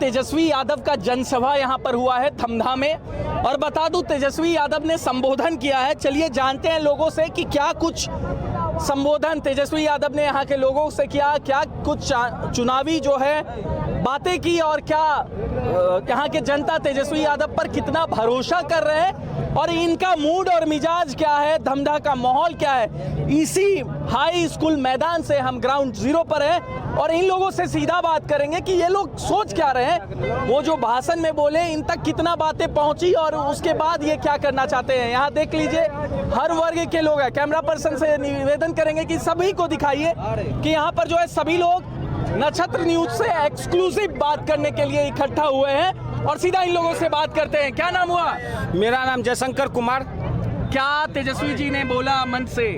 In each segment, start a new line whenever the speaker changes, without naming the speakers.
तेजस्वी यादव का जनसभा यहाँ पर हुआ है धमधा में, और बता दूं तेजस्वी यादव ने संबोधन किया है। चलिए जानते हैं लोगों से कि क्या कुछ संबोधन तेजस्वी यादव ने यहाँ के लोगों से किया, क्या कुछ चुनावी जो है बातें की, और क्या यहाँ के जनता तेजस्वी यादव पर कितना भरोसा कर रहे हैं, और इनका मूड और मिजाज क्या है, धमधा का माहौल क्या है। इसी हाई स्कूल मैदान से हम ग्राउंड जीरो पर हैं और इन लोगों से सीधा बात करेंगे कि ये लोग सोच क्या रहे हैं, वो जो भाषण में बोले इन तक कितना बातें पहुंची और उसके बाद ये क्या करना चाहते हैं। यहाँ देख लीजिए हर वर्ग के लोग हैं। कैमरा पर्सन से निवेदन करेंगे कि सभी को दिखाइए कि यहाँ पर जो है सभी लोग नक्षत्र न्यूज से एक्सक्लूसिव बात करने के लिए इकट्ठा हुए हैं और सीधा इन लोगों से बात करते हैं। क्या नाम हुआ?
मेरा नाम जयशंकर कुमार।
क्या तेजस्वी जी ने बोला मंच से?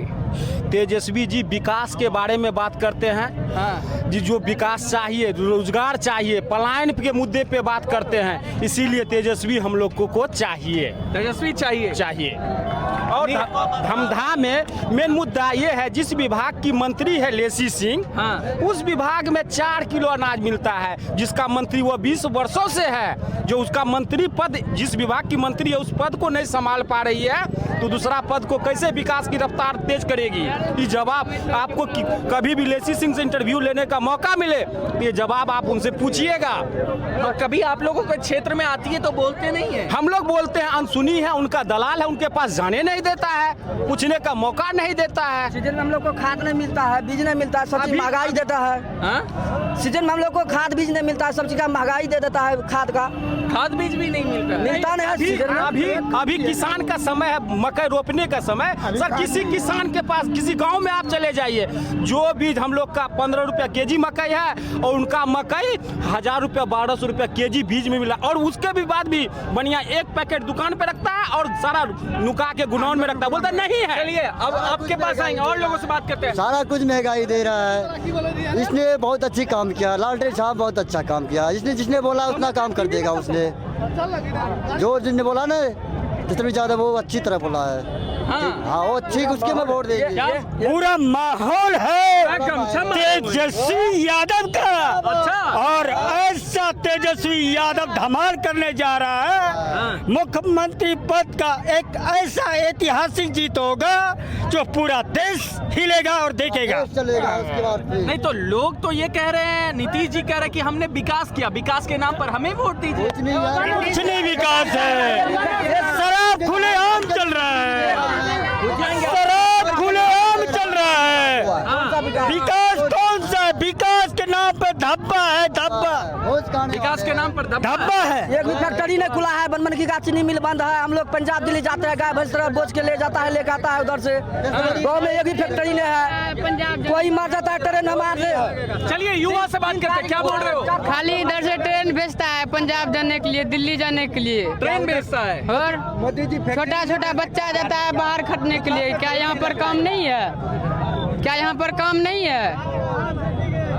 तेजस्वी जी विकास के बारे में बात करते हैं।
हाँ।
जी जो विकास चाहिए, रोजगार चाहिए, पलायन के मुद्दे पे बात करते हैं, इसीलिए तेजस्वी हम लोग को चाहिए।
तेजस्वी चाहिए।
और धमधा में मेन मुद्दा ये है, जिस विभाग की मंत्री है लेसी सिंह,
हाँ।
उस विभाग में 4 किलो अनाज मिलता है, जिसका मंत्री वो 20 वर्षों से है। जो उसका मंत्री पद, जिस विभाग की मंत्री है उस पद को नहीं संभाल पा रही है, तो दूसरा पद को कैसे विकास की रफ्तार तेज करेगी? ये जवाब आपको कभी भी लेसी सिंह से इंटरव्यू लेने का मौका मिले तो ये जवाब आप उनसे पूछिएगा।
तो कभी आप लोगों के क्षेत्र में आती है तो बोलते नहीं है?
हम लोग बोलते हैं, अनसुनी है, उनका दलाल है, उनके पास जाने नहीं देता है, पूछने का मौका नहीं देता है।
सीजन में हम लोग को खाद नहीं मिलता है, बीज नहीं मिलता है, सब चीज महंगाई देता है।
हाँ?
सीजन में हम लोग को खाद बीज नहीं मिलता है, सब चीज का महंगाई दे देता है। खाद
बीज भी नहीं मिलता
नहीं है सीजन में।
अभी किसान का समय है, मकई रोपने का समय। सर किसी किसान के पास, किसी गांव में आप चले जाइए, जो बीज हम लोग का 15 रुपया केजी मकई है और उनका मकई 1000 रुपया 1200 रुपया केजी बीज में मिला, और उसके भी बाद भी बनिया एक पैकेट दुकान पे रखता है और सारा नुका के गुडाउन में रखता है, बोलता नहीं है।
चलिए अब आपके पास आएंगे और लोगों से बात करते हैं।
सारा कुछ महंगाई दे रहा है। इसने बहुत अच्छी काम किया, लालटेन साहब बहुत अच्छा काम किया। जिसने बोला उतना काम कर देगा उसने। जिसने बोला ना जितनी ज्यादा वो अच्छी तरह बोला है। हाँ वो ठीक, उसके में वोट देंगे।
पूरा माहौल है तेजस्वी यादव का।
अच्छा।
और ऐसा तेजस्वी यादव धमाल करने जा रहा है, मुख्यमंत्री पद का एक ऐसा ऐतिहासिक जीत होगा जो पूरा देश हिलेगा और देखेगा।
चलेगा उसके बाद
नहीं तो लोग तो ये कह रहे हैं, नीतीश जी कह रहे हैं कि हमने विकास किया, विकास के नाम पर हमें वोट दीजिए।
कुछ नहीं यार,
कुछ नहीं विकास है, शराब खुलेआम चल रहा है, शराब खुलेआम चल रहा है। विकास कौन सा? विकास के नाम पर धब्बा है, धब्बा।
विकास के नाम पर
धब्बा है।
एक भी फैक्ट्री नहीं खुला है, बनमनखी का चीनी मिल बंद है। हम लोग पंजाब दिल्ली जाते हैं, गाय भैंस बोझ के ले जाता है, लेकर आता है उधर से। गाँव में एक भी फैक्ट्री नहीं है, कोई मार जाता है ट्रेन हमारे।
चलिए युवा से बात करते हैं, क्या बोल रहे हो?
खाली इधर से ट्रेन भेजता है पंजाब जाने के लिए, दिल्ली जाने के लिए
ट्रेन भेजता है,
और छोटा छोटा बच्चा जाता है बाहर खटने के लिए। क्या यहाँ पर काम नहीं है? क्या यहाँ पर काम नहीं है?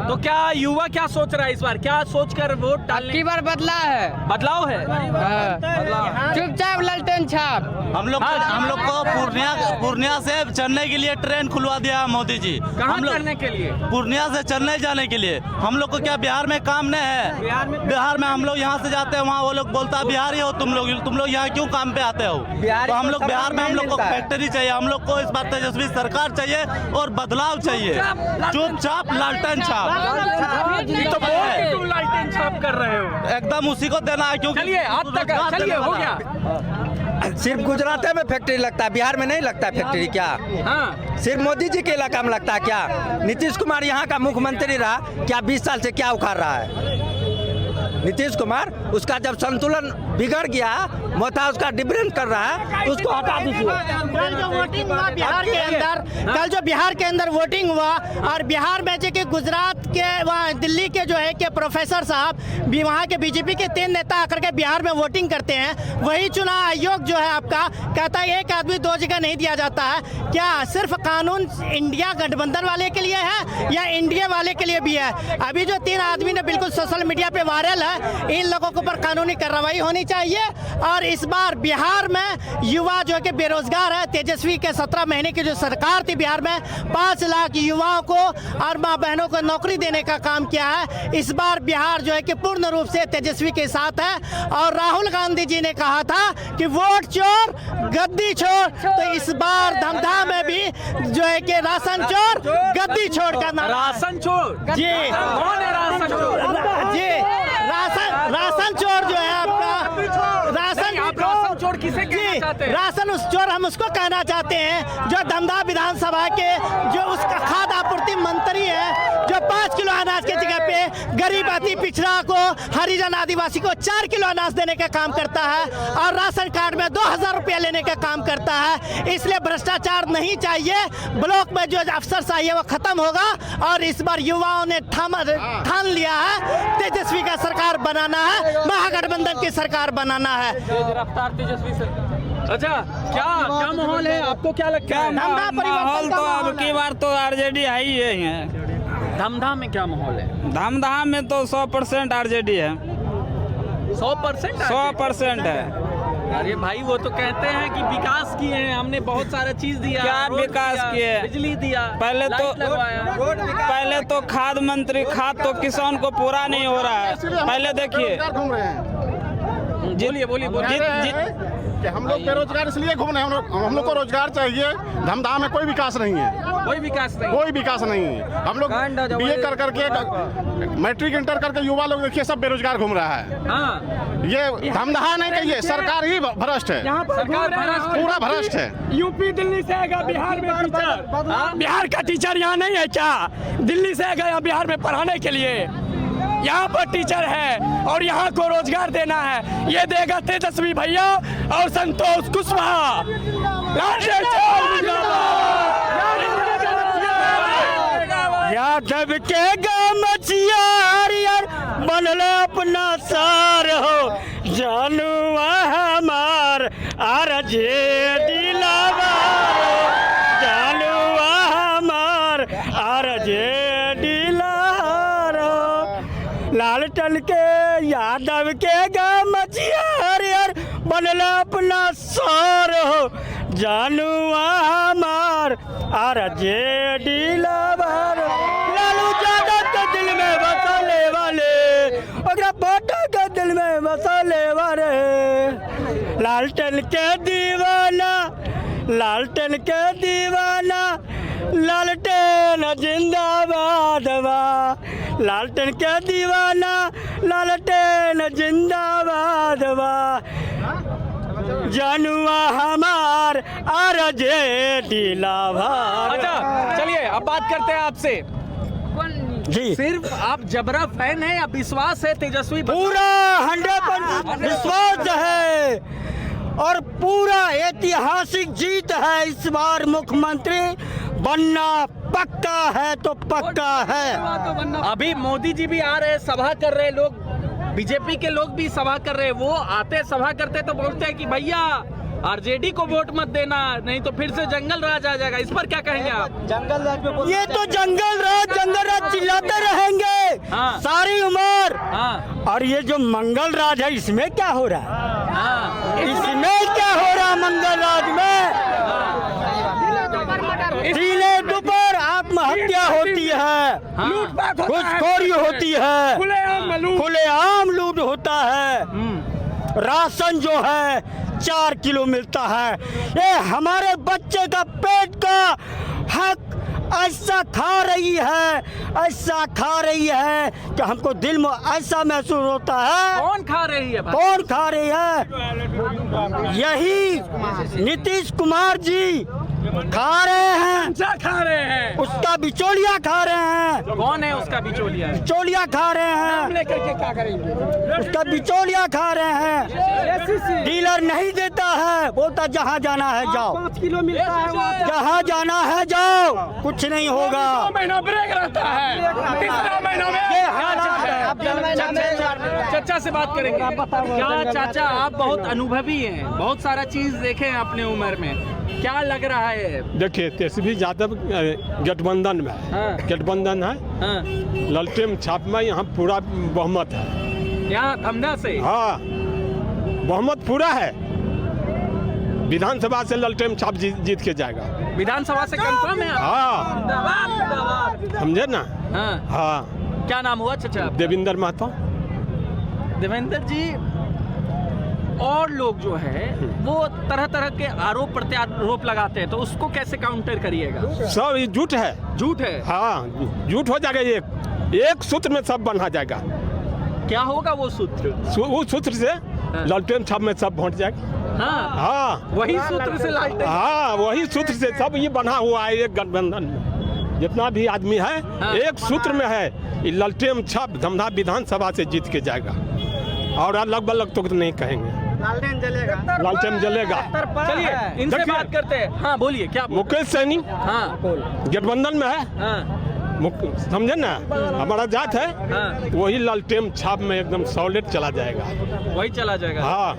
तो क्या युवा क्या सोच रहा है इस बार? क्या सोचकर वोट डालने
की बार बदला है?
बदलाव है।
चुपचाप लालटेन छाप।
हम लोग को पूर्णिया से चेन्नई के लिए ट्रेन खुलवा दिया मोदी जी।
कहाँ करने के लिए?
पूर्णिया से चेन्नई जाने के लिए। हम लोग को क्या बिहार में काम नहीं है? बिहार में हम लोग यहाँ से जाते हैं, वहाँ वो लोग बोलता है बिहारी हो तुम लोग यहाँ क्यों काम पे आते हो? तो हम लोग बिहार में, हम लोग को फैक्ट्री चाहिए, हम लोग को इस बार तेजस्वी सरकार चाहिए और बदलाव चाहिए। चुपचाप लालटेन छाप।
तो तुम लालटेन छाप कर रहे हो,
एकदम उसी को देना है, क्योंकि
चलिए अब तक चलिए हो गया।
सिर्फ गुजरात में फैक्ट्री लगता है, बिहार में नहीं लगता है फैक्ट्री क्या?
हाँ।
सिर्फ मोदी जी के इलाका में लगता है क्या? नीतीश कुमार यहाँ का मुख्यमंत्री रहा, क्या 20 साल से क्या उखाड़ रहा है नीतीश कुमार? उसका जब संतुलन बिगड़ गया, मोथा उसका डिफरेंस कर रहा है, तो उसको हटा दीजिए।
कल जो वोटिंग हुआ बिहार के अंदर, कल जो बिहार के अंदर वोटिंग हुआ, और बिहार में जो कि गुजरात के वहाँ दिल्ली के जो है कि प्रोफेसर साहब भी, वहाँ के बीजेपी के 3 नेता आकर के बिहार में वोटिंग करते हैं। वही चुनाव आयोग जो है आपका कहता है एक आदमी 2 जगह नहीं दिया जाता है। क्या सिर्फ कानून इंडिया गठबंधन वाले के लिए है या इंडिया वाले के लिए भी है? अभी जो 3 आदमी ने बिल्कुल सोशल मीडिया पे वायरल है, है, इन लोगों के ऊपर कानूनी कार्रवाई होनी चाहिए। और इस बार बिहार में युवा जो है कि बेरोजगार है, तेजस्वी के 17 महीने की जो सरकार थी बिहार में 5 लाख युवाओं को और माँ बहनों को नौकरी देने का काम किया है। इस बार बिहार जो है कि पूर्ण रूप से तेजस्वी के साथ है। और राहुल गांधी जी ने कहा था कि वोट चोर गद्दी छोड़, तो इस बार धमधा में भी जो है कि राशन चोर गद्दी छोड़ का नारा।
राशन चोर
जी
कौन है राशन चोर?
जी राशन चोर जो है आपका
राशन चोर किसे कहना चाहते हैं?
राशन उस चोर हम उसको कहना चाहते हैं जो धमधा विधानसभा के जो उसका खाद्य आपूर्ति मंत्री है, जो 5 किलो अनाज के जगह पे गरीब अति पिछड़ा को, हरिजन आदिवासी को 4 किलो अनाज देने का काम करता है और राशन कार्ड में 2000 रुपया लेने का काम करता है। इसलिए भ्रष्टाचार नहीं चाहिए। ब्लॉक में जो अफसरशाही है वो खत्म होगा और इस बार युवाओं ने ठान लिया है तेजस्वी का सरकार बनाना है, महागठबंधन की सरकार बनाना है।
रफ्तार तेजस्वी से। अच्छा, क्या माहौल है, आपको क्या लगता है?
माहौल तो अब की बार तो आरजेडी है ही है।
धमधा में क्या माहौल है?
धमधा में तो 100% आरजेडी है।
100%?
100% है।
अरे भाई वो तो कहते हैं कि विकास किए हैं, हमने बहुत सारा चीज दिया।
क्या
रोड
विकास
दिया,
किए?
बिजली दिया,
पहले तो खाद मंत्री, खाद तो किसान को पूरा नहीं हो रहा है। पहले देखिए,
बोलिए।
कि हम लोग बेरोजगार इसलिए घूम रहे हैं, हम लोग को रोजगार चाहिए। धमधा में कोई विकास नहीं है,
कोई विकास नहीं
है। हम लोग बीए कर करके मैट्रिक इंटर करके युवा लोग देखिए सब बेरोजगार घूम रहा है।
हाँ।
ये धमधा नहीं कहिए, सरकार ही भ्रष्ट है, पूरा भ्रष्ट है।
यूपी दिल्ली से आएगा बिहार में टीचर, बिहार का टीचर यहाँ नहीं है क्या? दिल्ली से आएगा यहाँ बिहार में पढ़ाने के लिए। यहाँ पर टीचर है और यहाँ को रोजगार देना है, ये देगा तेजस्वी भैया और संतोष कुशवाहा। यादव के गमछिया हरियर बनल अपना सार हो, जानुआ हमार आरजेडी लावार, जानुआ हमार आरजेडी लावार। लालटन के यादव के गमछिया हरियर बनल अपना सार हो, जानुआ हमार आरजेडी लावार। लालू यादव के दिल में बसले वाले, ओकरा पार्टी के दिल में बसले वाले। लालटन के दीवाना, लालटेन के दीवाना, लालटेन जिंदाबाद बा। लालटेन के दीवाना, लालटेन जिंदाबाद बा। जानुआ हमार आरजेडी लाभार।
अच्छा चलिए अब बात करते हैं आपसे
जी।
सिर्फ आप जबरा फैन है या विश्वास है तेजस्वी?
पूरा 100% विश्वास है और पूरा ऐतिहासिक जीत है। इस बार मुख्यमंत्री बनना पक्का है तो पक्का है।
अभी मोदी जी भी आ रहे, सभा कर रहे, लोग बीजेपी के लोग भी सभा कर रहे। वो आते सभा करते तो बोलते हैं कि भैया आरजेडी को वोट मत देना, नहीं तो फिर से जंगल राज आ जाएगा। इस पर क्या कहेंगे आप?
ये तो जंगल राज चिल्लाते रहेंगे सारी उम्र। और ये जो मंगल राज है इसमें क्या हो रहा है? इसमें क्या हो रहा है मंगल राज में? दिले दोपहर आत्महत्या होती है, घुसखोरी होती है, खुलेआम लूट होता है। राशन जो है 4 किलो मिलता है। ये हमारे बच्चे का पेट का हक ऐसा खा रही है, ऐसा खा रही है कि हमको दिल में ऐसा महसूस होता है।
कौन खा रही है भाई?
कौन खा रही है? यही नीतीश कुमार जी खा रहे हैं।
क्या खा रहे हैं?
उसका बिचौलिया खा रहे हैं।
कौन है उसका बिचौलिया?
बिचौलिया खा रहे हैं।
लेकर के क्या करेंगे?
उसका बिचौलिया खा रहे हैं। डीलर नहीं देता है, बोलता जहाँ जाना है जाओ,
5 किलो मिलता है,
जहाँ जाना है जाओ, कुछ नहीं होगा।
महीना ब्रेक रहता है, तीसरा महीना में
ये हालात है।
चाचा से बात करेंगे। क्या चाचा आप बहुत अनुभवी हैं, बहुत सारा चीज देखे हैं अपने उम्र में, क्या लग रहा है?
देखिए तेजस्वी यादव गठबंधन में है, गठबंधन है, ललटेन छाप में यहाँ पूरा बहुमत है।
यहाँ धमधा से
हाँ, बहुमत पूरा है। विधानसभा से ललटेन छाप जीत के जाएगा।
विधानसभा से कंफर्म है आप?
हाँ, समझे ना।
हाँ।
हाँ,
क्या नाम हुआ चाचा?
देवेंद्र महतो।
देवेंद्र जी, और लोग जो है वो तरह तरह के आरोप प्रत्यारोप लगाते हैं, तो उसको कैसे काउंटर करिएगा?
सब ये झूठ है।
झूठ है?
हाँ, झूठ हो जाएगा। एक सूत्र में सब बना जाएगा।
क्या होगा वो सूत्र?
वो सूत्र से ललटेन छाप में सब पहुंच जाएगा।
हाँ,
हाँ,
वही सूत्र से लालटेन।
हाँ, वही सूत्र से सब ये बना हुआ है। एक गठबंधन में जितना भी आदमी है,
हाँ।
एक सूत्र में है। ये ललटेन छाप धमधा विधानसभा से जीत के जाएगा। और अलग बलग तो नहीं कहेंगे।
लालटेन जलेगा।
लालटेन जलेगा।
चलिए इनसे
देखिए।
बात करते हैं। हाँ बोलिए, क्या
मुकेश सैनी
हाँ
गठबंधन में है।
हाँ
समझे ना, हमारा जात है।
हाँ।
वही लालटेन छाप में एकदम सॉलिड चला जाएगा।
वही चला जाएगा।
हाँ,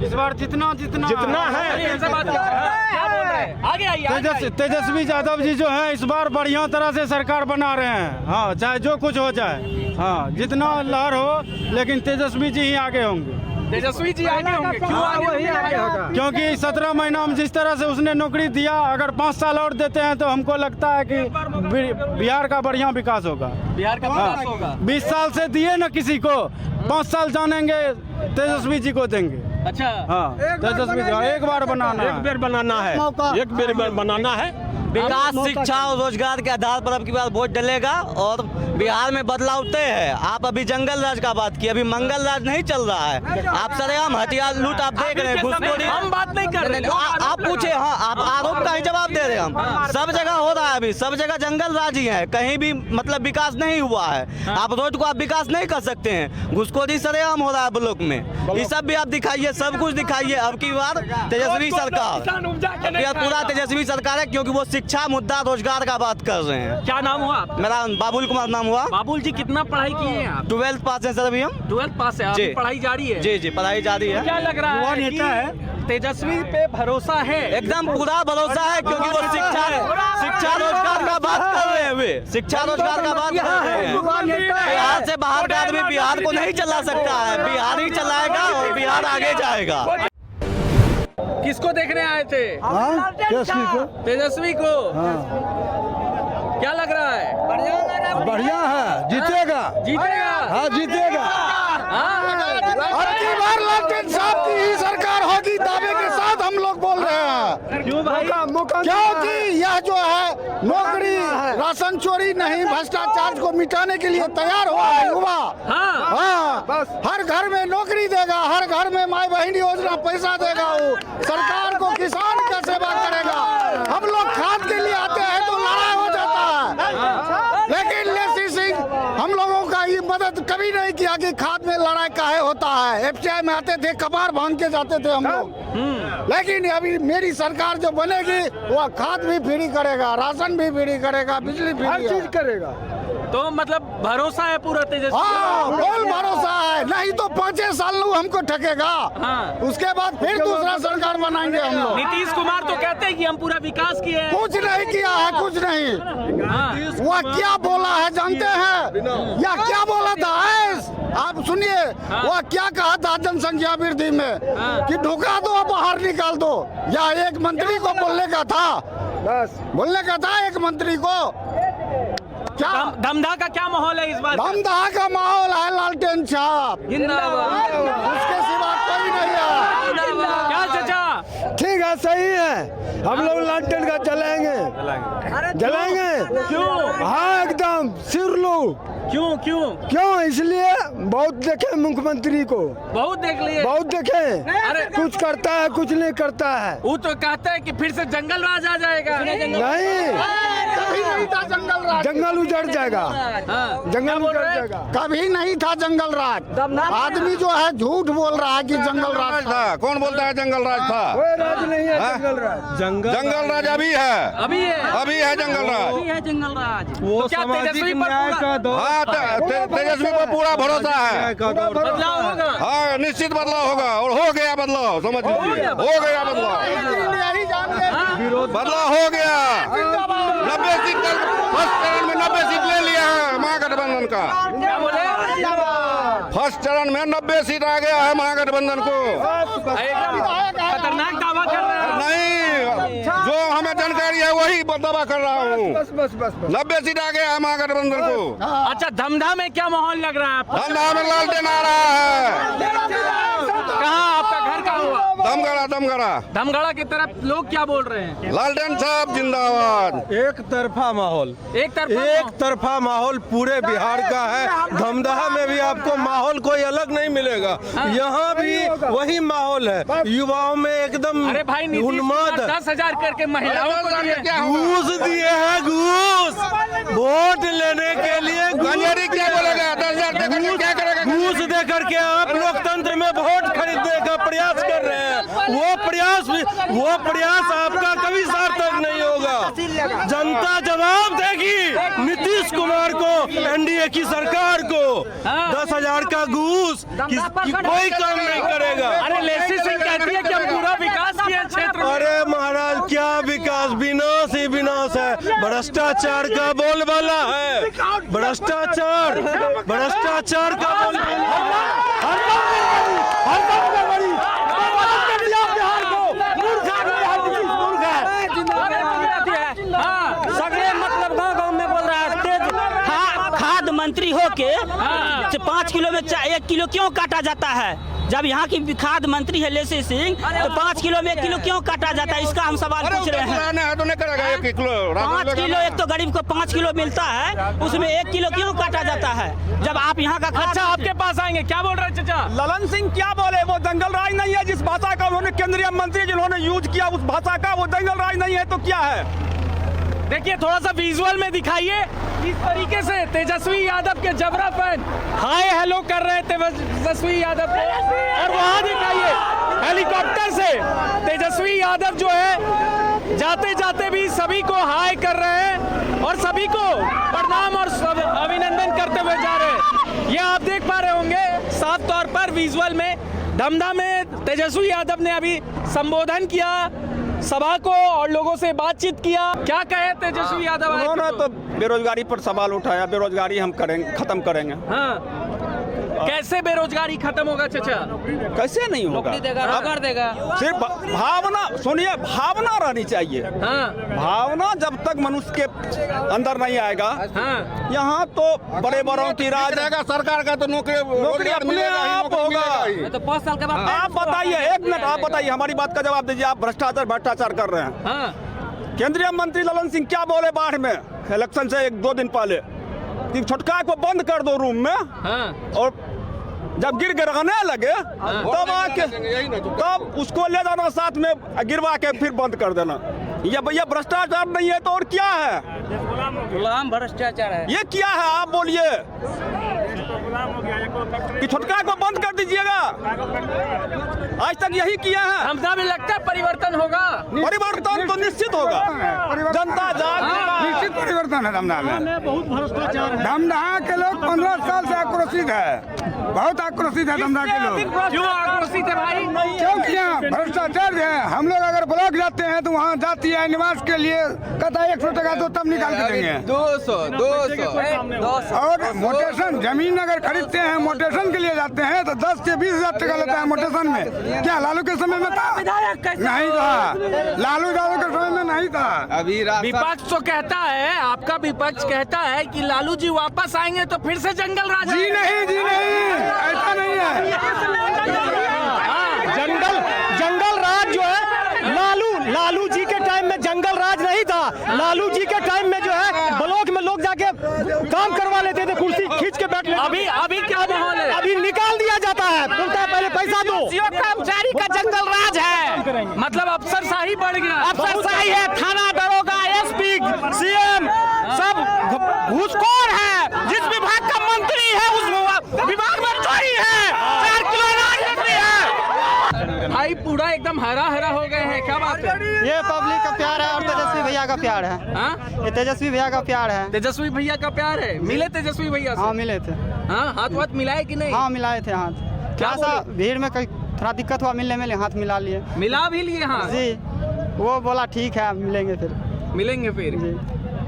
इस बार जितना
चलिए, इनसे बात करते हैं। क्या बोल रहे हैं? आगे आइए, आगे आइए।
तेजस्वी यादव जी जो है इस बार बढ़िया तरह से सरकार बना रहे हैं। हाँ, चाहे जो कुछ हो जाए। हाँ, जितना लहर हो, लेकिन तेजस्वी जी ही आगे होंगे।
तेजस्वी जी आगे होंगे। क्यों आगे होगा?
क्योंकि 17 महीना में जिस तरह से उसने नौकरी दिया, अगर 5 साल और देते हैं तो हमको लगता है कि बिहार का बढ़िया विकास होगा।
बिहार का विकास होगा।
20 साल से दिए ना किसी को, 5 साल जानेंगे तेजस्वी जी को देंगे।
अच्छा,
हाँ, तेजस्वी जी एक बार बनाना
एक बेर बनाना है। एक बेर बनाना है।
विकास, शिक्षा और रोजगार के आधार पर अब की बार वोट डलेगा और बिहार में बदलाव तय है। आप अभी जंगल राज का बात की, अभी मंगल राज नहीं चल रहा है। आप सरेआम हथियार लूट आप देख रहे हैं, घुसखोरी।
हम बात नहीं कर रहे।
आप पूछे, हाँ, आप आरोप का ही जवाब दे रहे हैं हम। सब जगह हो रहा है, अभी सब जगह जंगल राज ही है, कहीं भी मतलब विकास नहीं हुआ है। आप रोज को आप विकास नहीं कर सकते हैं, घुसखोरी सरेआम हो रहा है ब्लॉक में। ये सब भी आप दिखाइए, सब कुछ दिखाइए। अब की बार तेजस्वी सरकार, यह पूरा तेजस्वी सरकार है, क्योंकि वो शिक्षा, मुद्दा, रोजगार का बात कर रहे हैं।
क्या नाम हुआ आपका?
मेरा बाबुल कुमार नाम हुआ।
बाबुल जी, कितना पढ़ाई किए हैं आप?
12th पास है सर अभी हम।
12th पास है,
जी।
अभी पढ़ाई जारी है?
जी जी, पढ़ाई जारी है।
क्या लग रहा है कि तेजस्वी पे भरोसा है?
एकदम पूरा भरोसा है, क्योंकि वो शिक्षा रोजगार का बात कर रहे हैं। वे शिक्षा रोजगार का बात कर रहे हैं। बिहार से बाहर का आदमी बिहार को नहीं चला सकता है, बिहार ही चलाएगा और बिहार आगे जाएगा।
किसको देखने आए थे?
तेजस्वी को।
तेजस्वी को। क्या लग रहा है?
बढ़िया है, जीतेगा।
जीतेगा?
हाँ, जीतेगा।
अब
की बार लालटेन साहब की ही सरकार होगी, दावे के साथ हम लोग बोल रहे हैं।
क्यों भाई?
क्योंकि यह जो है नौकरी, राशन चोरी नहीं, भ्रष्टाचार को मिटाने के लिए तैयार हुआ है युवा। हाँ, हर घर में नौकरी देगा, हर घर में माई बहन योजना पैसा देगा। वो सरकार को किसान का सेवा करेगा। हम लोग खाद के लिए आते हैं तो लड़ाई हो जाता है, लेकिन लेसी सिंह हम लोगों का ये मदद कभी नहीं किया कि खाद में लड़ाई काहे होता है। FCI में आते थे, कबाड़ भांग के जाते थे हम लोग। लेकिन अभी मेरी सरकार जो बनेगी वह खाद भी फ्री करेगा, राशन भी फ्री करेगा, बिजली फ्री, हर चीज करेगा।
तो मतलब भरोसा है पूरा तेजस्वी?
हाँ, बोल भरोसा है। नहीं तो 5 साल हमको ठकेगा।
हाँ।
उसके बाद फिर दूसरा सरकार बनाएंगे हम लोग।
नीतीश कुमार तो कहते हैं कि हम पूरा विकास किए हैं।
कुछ नहीं किया है, कुछ नहीं।
हाँ।
वह क्या बोला है जानते हैं? या क्या बोला था? आप सुनिए, वह क्या कहा था जनसंख्या वृद्धि में कि ढुका दो, बाहर निकाल दो। या एक मंत्री को बोलने का था, बोलने का था एक मंत्री को। क्या
धमधा का क्या माहौल है इस बार?
धमधा का माहौल है, लालटेन छाप
जिंदाबाद।
उसके सिवा कोई नहीं है।
क्या चाचा?
ठीक है, सही है। हम लोग लालटेन का जलाएंगे।
क्यों?
हाँ, एकदम सिरलू।
क्यों क्यों?
क्यों? इसलिए बहुत देखे मुख्यमंत्री को,
बहुत देख लिए।
बहुत देखे।
अरे
कुछ करता है, कुछ नहीं करता है।
वो तो कहता है कि फिर से जंगल राज आ जाएगा।
नहीं,
कभी नहीं था जंगल राज।
जंगल उजड़ जाएगा।
हाँ।
जंगल उजड़ जाएगा।
कभी नहीं था जंगल राज। आदमी जो है झूठ बोल रहा है कि जंगल राज था।
कौन बोलता है जंगल राज था?
कोई राज नहीं है जंगल राज।
जंगल राज अभी है,
अभी है,
अभी है जंगल राज।
अभी है जंगल राज।
वो
तो क्या तेजस्वी पर पूरा
हाँ, तेजस्वी पर पूरा भरोसा है।
बदलाव होगा?
हाँ, निश्चित बदलाव होगा और हो गया बदलाव। समझ लीजिए, हो गया बदलाव।
यही जान ले।
बदलाव हो गया। 90 सीट फर्स्ट चरण में 90 सीट ले लिया है महागठबंधन का।
क्या बोले?
फर्स्ट चरण में 90 सीट आ गया है महागठबंधन को।
एकदम खतरनाक दावा कर रहे हैं।
नहीं, जो हमें जानकारी है वही दावा कर रहा हूँ। 90 सीट आ गया है महागठबंधन को।
अच्छा, धमधा में क्या माहौल लग रहा है आपको?
धमधा में लालटेन आ रहा है।
कहाँ आपका घर कहाँ हुआ?
दमगढ़ा दमगढ़ा
धमगढ़ा की तरफ लोग क्या बोल रहे हैं?
लालटेन साहब जिंदाबाद।
एक तरफा माहौल,
एक
तरफा माहौल पूरे बिहार का है। धमदाहा में भी आपको माहौल कोई अलग नहीं मिलेगा, यहाँ भी वही माहौल है। युवाओं में एकदम
अरे भाई,
उन्माद।
10,000 करके महिलाओं को दिए।
घूस दिए हैं, घूस वोट लेने के लिए।
क्या बोलेगा? 10,000 देकर क्या करेगा?
घूस दे करके आप लोकतंत्र में वोट खरीदने का प्रयास कर रहे हैं। वो प्रयास आपका कभी सार्थक नहीं होगा। जनता जवाब देगी नीतीश कुमार को, एनडीए की सरकार को। 10,000 का घूस कोई काम नहीं करेगा।
अरे लेसी सिंह कहती है कि हम पूरा विकास किया क्षेत्र में।
अरे महाराज, क्या विकास? विनाश ही विनाश है। भ्रष्टाचार का बोलबाला है। भ्रष्टाचार का
सगले मतलब गाँव में बोल रहा है तेज खाद मंत्री होके 5 किलो में 1 किलो क्यों काटा जाता है? जब यहाँ की खाद मंत्री है लेसी सिंह, तो 5 किलो में 1 किलो क्यों काटा जाता है? इसका हम सवाल पूछ रहे हैं।
तो नहीं करेगा 1 किलो।
5 किलो, एक तो गरीब को 5 किलो मिलता है, उसमें 1 किलो क्यों काटा जाता है? जब आप यहाँ का
अच्छा, आपके पास आएंगे। क्या बोल रहे हैं चाचा?
ललन सिंह क्या बोले? वो दंगल राज नहीं है। जिस भाषा का उन्होंने केंद्रीय मंत्री जिन्होंने यूज किया उस भाषा का वो दंगल राज नहीं है तो क्या है?
देखिए, थोड़ा सा विजुअल में दिखाइए। इस तरीके से तेजस्वी यादव के जबरा फैन हाय हेलो कर रहे थे तेजस्वी यादव को, और वहां दिखाइए हेलीकॉप्टर से तेजस्वी यादव जो है जाते जाते भी सभी को हाय कर रहे हैं और सभी को प्रणाम और अभिनंदन करते हुए जा रहे हैं। ये आप देख पा रहे होंगे साफ तौर पर विजुअल में। धमधा में तेजस्वी यादव ने अभी संबोधन किया सभा को और लोगों से बातचीत किया। क्या कहे तेजस्वी यादव?
उन्होंने तो बेरोजगारी पर सवाल उठाया। बेरोजगारी हम खत्म करेंगे।
हाँ, कैसे बेरोजगारी खत्म होगा चाचा?
कैसे नहीं होगा?
नौकरी देगा, रोजगार देगा।
सिर्फ भावना, सुनिए, भावना रहनी चाहिए। भावना जब तक मनुष्य के अंदर नहीं आएगा, यहाँ तो बड़े बड़ों की राज
रहेगा। सरकार का तो नौकरी
अपने आप होगा।
तो 5 साल के बाद
आप बताइए, 1 मिनट आप बताइए, हमारी बात का जवाब दीजिए। आप भ्रष्टाचार कर रहे हैं। केंद्रीय मंत्री ललन सिंह क्या बोले बाढ़ में इलेक्शन से 1-2 दिन पहले? छुटका को बंद कर दो रूम में, और जब गिराने लगे तब आके तब उसको ले जाना साथ में गिरवा के फिर बंद कर देना। ये भैया भ्रष्टाचार नहीं है तो और क्या है?
गुलाम भ्रष्टाचार है।
ये क्या है? आप बोलिए कि छुटका को बंद कर दीजिएगा। आज तक यही किया है।
धमधा में लगता है परिवर्तन होगा।
परिवर्तन तो निश्चित होगा। जनता जाग
निश्चित परिवर्तन है धमधा में। बहुत भ्रष्टाचार है। धमधा के लोग 15 साल से आक्रोशित है, बहुत आक्रोशित है धमधा के लोग।
क्यों आक्रोशित है भाई?
क्योंकि यहाँ भ्रष्टाचार है। हम लोग अगर ब्लॉक जाते हैं तो वहाँ जाती है निवास के लिए, कहता है 100 टका दो तब निकाल के देंगे। 200 और मोटेशन जमीन अगर खरीदते हैं, मोटेशन के लिए जाते हैं तो 10 से 20,000 टका लेता है मोटेशन में। क्या लालू के समय में था? नहीं था। लालू यादव के समय में नहीं था।
अभी विपक्ष तो कहता है, आपका विपक्ष कहता है कि लालू जी वापस आएंगे तो फिर से जंगल राज।
जी नहीं, ऐसा नहीं है।
जंगल राज जो है, लालू जी के टाइम में जंगल राज नहीं था। लालू जी के टाइम में जो है ब्लॉक में लोग जाके काम करवा लेते थे, कुर्सी खींच के बैठ लेते।
अभी क्या माहौल है?
अभी निकाल दिया जाता है, बोलता है पहले पैसा दो।
कर्मचारी का जंगल राज है, मतलब अफसरशाही बढ़ गया।
अफसरशाही है, थाना दरोगा, एसपी, सीएम सब घूसखोर है। जिस विभाग का मंत्री है उस विभाग में चोरी है। 4 किलो अनाज बिक्री है।
भाई पूरा एकदम हरा हरा हो गए हैं। क्या बात है?
ये पब्लिक का प्यार है और तेजस्वी भैया का प्यार है। ये तेजस्वी भैया का प्यार है।
तेजस्वी भैया का प्यार है। मिले तेजस्वी भैया से?
हाँ मिले थे।
हाँ, हाथ मिलाए कि नहीं?
हाँ मिलाए थे हाथ। क्या सा भीड़ में थोड़ा दिक्कत हुआ मिलने में, हाथ मिला लिए।
मिला भी लिए? हाँ
जी, वो बोला ठीक है मिलेंगे फिर।
मिलेंगे फिर।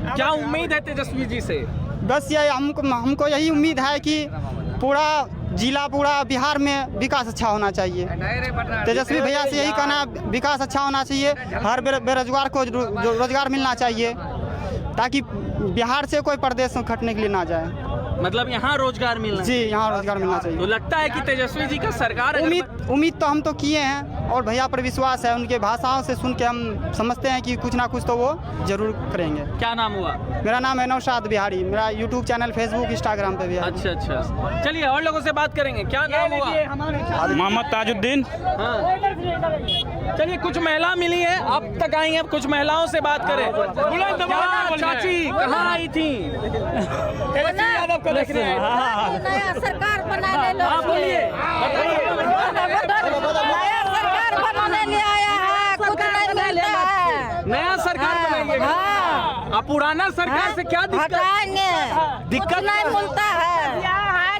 क्या उम्मीद है तेजस्वी जी से?
बस ये हमको यही उम्मीद है कि पूरा जिला पूरा बिहार में विकास अच्छा होना चाहिए। तेजस्वी भैया से यही कहना है, विकास अच्छा होना चाहिए, हर बेरोजगार को रोजगार मिलना चाहिए, ताकि बिहार से कोई प्रदेश में खटने के लिए ना जाए।
मतलब यहाँ रोजगार मिलना
जी, यहाँ रोजगार मिलना
तो
चाहिए।
लगता है कि तेजस्वी जी का सरकार
उम्मीद तो हम तो किए हैं और भैया पर विश्वास है। उनके भाषाओं से सुन के हम समझते हैं कि कुछ ना कुछ तो वो जरूर करेंगे।
क्या नाम हुआ?
मेरा नाम है नौशाद बिहारी, मेरा यूट्यूब चैनल, फेसबुक, इंस्टाग्राम पे भी है।
अच्छा अच्छा, चलिए और लोगों से बात करेंगे। क्या नाम हुआ?
मोहम्मद ताजुद्दीन।
हाँ, चलिए कुछ महिला मिली है, अब तक आई हैं, कुछ महिलाओं से बात करें। क्या चाची कहाँ आई थी? तेजस्वी यादव को देख रहे हैं।
नया सरकार बनाने लो।
हाँ बोलिए,
नया सरकार बनाने लिए आया है, कुछ नहीं मिलता है।
नया सरकार बनाएंगे। अब पुराना सरकार से क्या दिक्कत?
हटाएंगे,
दिक्कत
नहीं मिलता है।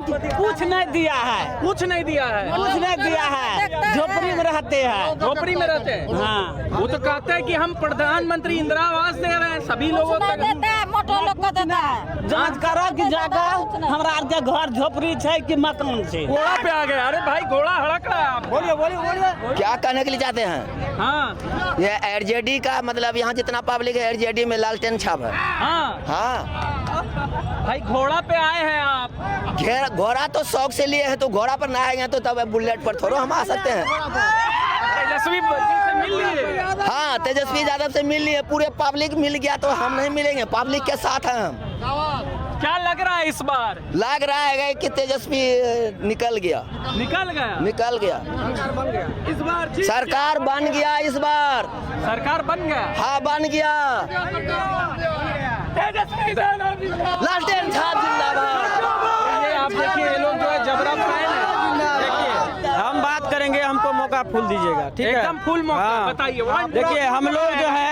कुछ नहीं दिया है,
कुछ नहीं दिया है।
कुछ नहीं दिया है, झोपड़ी में रहते हैं।
झोपड़ी में रहते हैं।
हाँ,
वो तो कहते हैं कि हम प्रधानमंत्री इंदिरा आवास दे रहे हैं सभी लोगों
नहीं
तक।
देता है, मोटो लोग को देता है।
जांच करो कि जगह हमरा आर के घर झोपड़ी है कि मकान से।
घोड़ा पे आ गए। अरे भाई घोड़ा हड़क रहा है आप। बोलिए बोलिए बोलिए।
क्या कहने के लिए चाहते हैं?
हाँ
ये आरजेडी का मतलब यहाँ जितना पब्लिक है आरजेडी में लालटेन छाप है।
हाँ
हाँ,
भाई घोड़ा पे आए हैं आप।
घोड़ा तो शौक से लिए हैं, तो घोड़ा पर ना आएंगे तो तब बुलेट पर थोड़ा हम आ सकते हैं।
तेजस्वी जी से मिल लिए।
हाँ, तेजस्वी यादव से मिल लिए, पूरे पब्लिक मिल गया तो हम नहीं मिलेंगे, पब्लिक के साथ हैं हम।
क्या लग रहा है इस बार?
लग रहा है कि तेजस्वी निकल गया।
निकल गया।
निकल गया,
इस बार
सरकार बन गया। इस बार
सरकार बन गया।
हाँ, बन गया। लालटेन छाप जिंदाबाद।
आप देखिए ये लोग जो है जबरा फैन है। देखिए
हम बात करेंगे, हमको मौका फूल दीजिएगा, ठीक है?
एकदम फुल मौका।
हाँ।
बताइए।
देखिए हम लोग जो है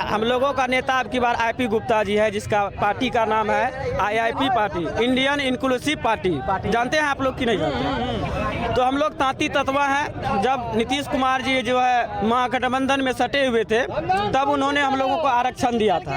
हम लोगों का नेता अब की बार आईपी गुप्ता जी है, जिसका पार्टी का नाम है IIP party, Indian inclusive party. जानते हैं आप लोग कि नहीं जानते? तो हम लोग तांती तत्वा हैं। जब नीतीश कुमार जी जो है महागठबंधन में सटे हुए थे, तब उन्होंने हम लोगों को आरक्षण दिया था,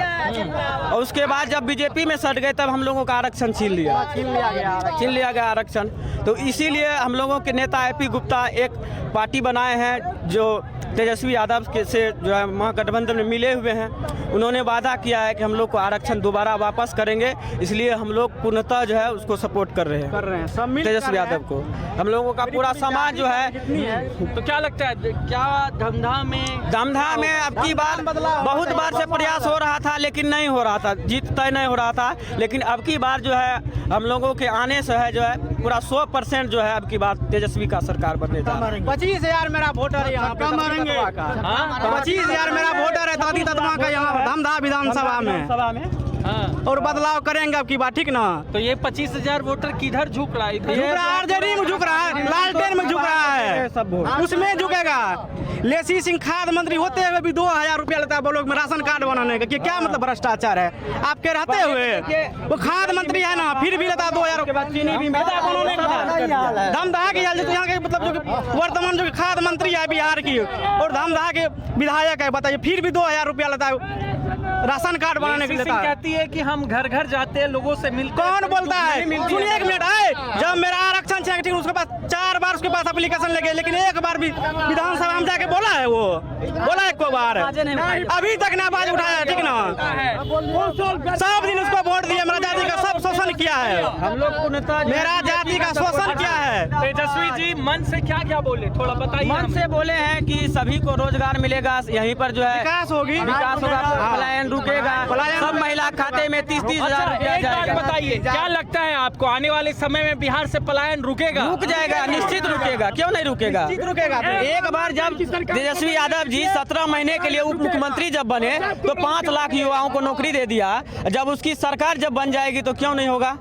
और उसके बाद जब बीजेपी में सट गए तब हम लोगों का आरक्षण छीन लिया गया आरक्षण। तो इसीलिए हम लोगों के नेता आईपी गुप्ता एक पार्टी बनाए हैं जो तेजस्वी यादव के से जो है महागठबंधन में मिले हुए हैं। उन्होंने वादा किया है कि हम लोग को आरक्षण दोबारा वापस करेंगे, इसलिए हम लोग पूर्णतः जो है उसको सपोर्ट कर रहे हैं तेजस्वी यादव को। हम लोगों का पूरा समाज जो है।
तो क्या लगता है, क्या धमधा में
अब की बार बहुत बार से प्रयास हो रहा था, लेकिन नहीं हो रहा था, जीत तय नहीं हो रहा था। लेकिन अब की बार जो है हम लोगों के आने से है जो है पूरा 100% जो है अब की बार तेजस्वी का सरकार बनने जा रहा है।
25,000 मेरा वोटर है यहाँ पे, 25,000 मेरा वोटर है तांती तत्वा का यहाँ धमधा विधानसभा में।
हाँ।
और बदलाव करेंगे अब की बात, ठीक ना?
तो ये 25,000 वोटर किधर झुक रहा है?
झुक रहा है, आरजेडी में झुक रहा है, लालटेन में झुक रहा है, उसमें झुकेगा। लेसी सिंह खाद मंत्री होते हुए भी 2,000 रुपया लेता है ब्लॉक में राशन कार्ड बनाने का। क्या मतलब भ्रष्टाचार है आपके रहते हुए? वो खाद मंत्री है ना, फिर भी लेता है 2,000 रुपया। धमधा के यहाँ के मतलब जो वर्तमान जो खाद मंत्री है बिहार की, और धमधा के विधायक है, बताइए, फिर भी 2,000 रुपया लेता है राशन कार्ड बनाने के लिए।
कहती है कि हम घर घर जाते हैं, लोगों से मिलते।
कौन बोलता है? सुनिए एक मिनट आए, जब मेरा आरक्षण चाहिए, ठीक, उसके पास 4 बार उसके पास एप्लीकेशन लेके, लेकिन एक बार भी विधानसभा में जाके बोला है? वो बोला है कोई बार? अभी तक ना आवाज उठाया, ठीक ना? सब दिन उसको वोट दिया, मेरा जाति का सब शोषण किया है।
हम लोग
मेरा जाति का शोषण किया है।
तेजस्वी जी मन से क्या क्या बोले, थोड़ा बताइए।
मन से बोले हैं कि सभी को रोजगार मिलेगा, यहीं पर जो है
विकास होगी,
विकास होगा, पलायन रुकेगा, सब महिला खाते में 30-30 हजार रुपया जाएगा।
बताइए क्या लगता है आपको, आने वाले समय में बिहार से पलायन रुकेगा?
रुक जाएगा, निश्चित रुकेगा, क्यों नहीं रुकेगा? एक बार जब तेजस्वी यादव जी 17 महीने के लिए उप मुख्यमंत्री जब बने तो 5 लाख युवाओं को नौकरी दे दिया। जब उसकी सरकार जब बन जाएगी तो क्यों नहीं होगा?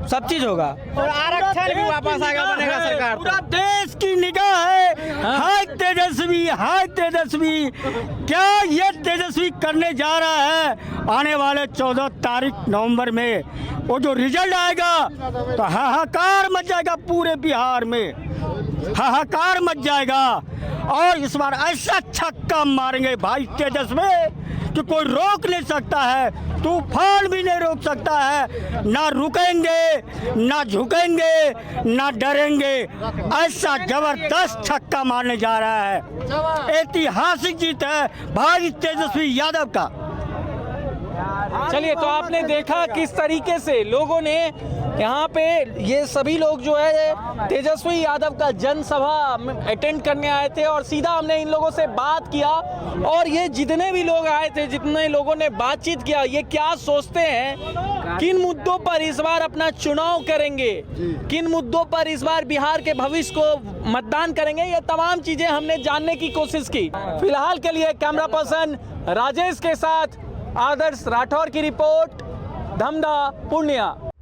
सब चीज होगा,
और आरक्षण भी वापस आएगा, बनेगा सरकार।
पूरा देश की निगाह है। हाय तेजस्वी, हाय तेजस्वी। क्या ये तेजस्वी करने जा रहा है? आने वाले 14 तारीख नवंबर में वो जो रिजल्ट आएगा तो हाहाकार मच जाएगा, पूरे बिहार में हाहाकार मच जाएगा। और इस बार ऐसा छक्का मारेंगे भाई तेजस्वी, कि कोई रोक नहीं सकता है, तूफान भी नहीं रोक सकता है। ना रुकेंगे, ना झुकेंगे, ना डरेंगे। ऐसा जबरदस्त छक्का मारने जा रहा है। ऐतिहासिक जीत है भाई तेजस्वी यादव का।
चलिए, तो आपने देखा किस तरीके से लोगों ने यहाँ पे, ये सभी लोग जो है तेजस्वी यादव का जनसभा अटेंड करने आए थे और सीधा हमने इन लोगों से बात किया। और ये जितने भी लोग आए थे, जितने लोगों ने बातचीत किया, ये क्या सोचते हैं, किन मुद्दों पर इस बार अपना चुनाव करेंगे, किन मुद्दों पर इस बार बिहार के भविष्य को मतदान करेंगे, ये तमाम चीजें हमने जानने की कोशिश की। फिलहाल के लिए कैमरा पर्सन राजेश के साथ आदर्श राठौर की रिपोर्ट, धमधा, पूर्णिया।